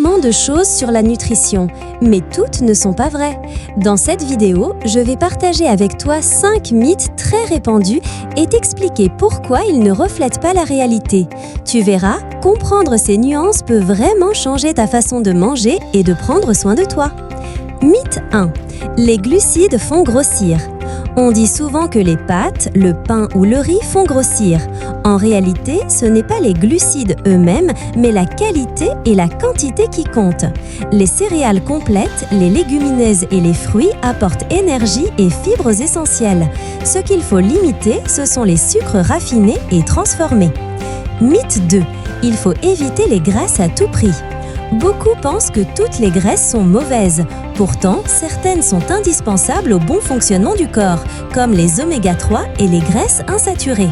tellement de choses sur la nutrition, mais toutes ne sont pas vraies. Dans cette vidéo, je vais partager avec toi 5 mythes très répandus et t'expliquer pourquoi ils ne reflètent pas la réalité. Tu verras, comprendre ces nuances peut vraiment changer ta façon de manger et de prendre soin de toi. Mythe 1. Les glucides font grossir. On dit souvent que les pâtes, le pain ou le riz font grossir. En réalité, ce n'est pas les glucides eux-mêmes, mais la qualité et la quantité qui comptent. Les céréales complètes, les légumineuses et les fruits apportent énergie et fibres essentielles. Ce qu'il faut limiter, ce sont les sucres raffinés et transformés. Mythe 2. Il faut éviter les graisses à tout prix. Beaucoup pensent que toutes les graisses sont mauvaises. Pourtant, certaines sont indispensables au bon fonctionnement du corps, comme les oméga 3 et les graisses insaturées.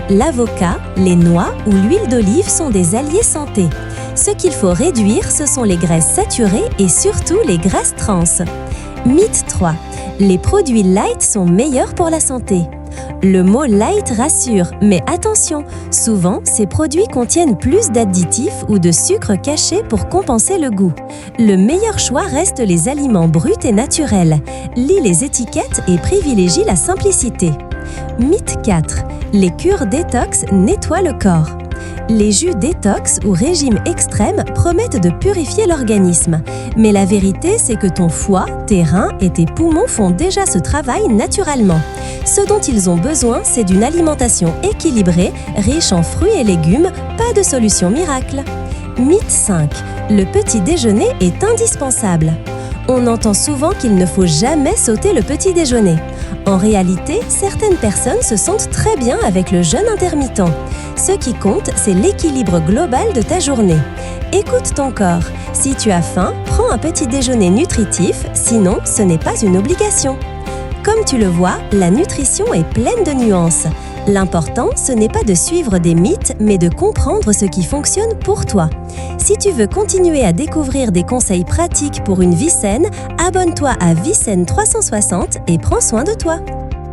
L'avocat, les noix ou l'huile d'olive sont des alliés santé. Ce qu'il faut réduire, ce sont les graisses saturées et surtout les graisses trans. Mythe 3. Les produits light sont meilleurs pour la santé. Le mot light rassure, mais attention, souvent ces produits contiennent plus d'additifs ou de sucre caché pour compenser le goût. Le meilleur choix reste les aliments bruts et naturels. Lis les étiquettes et privilégie la simplicité. Mythe 4. Les cures détox nettoient le corps. Les jus détox ou régimes extrêmes promettent de purifier l'organisme. Mais la vérité, c'est que ton foie, tes reins et tes poumons font déjà ce travail naturellement. Ce dont ils ont besoin, c'est d'une alimentation équilibrée, riche en fruits et légumes, pas de solution miracle. Mythe 5. Le petit déjeuner est indispensable. On entend souvent qu'il ne faut jamais sauter le petit déjeuner. En réalité, certaines personnes se sentent très bien avec le jeûne intermittent. Ce qui compte, c'est l'équilibre global de ta journée. Écoute ton corps. Si tu as faim, prends un petit déjeuner nutritif, sinon ce n'est pas une obligation. Comme tu le vois, la nutrition est pleine de nuances. L'important, ce n'est pas de suivre des mythes, mais de comprendre ce qui fonctionne pour toi. Si tu veux continuer à découvrir des conseils pratiques pour une vie saine, abonne-toi à Vie Saine 360 et prends soin de toi.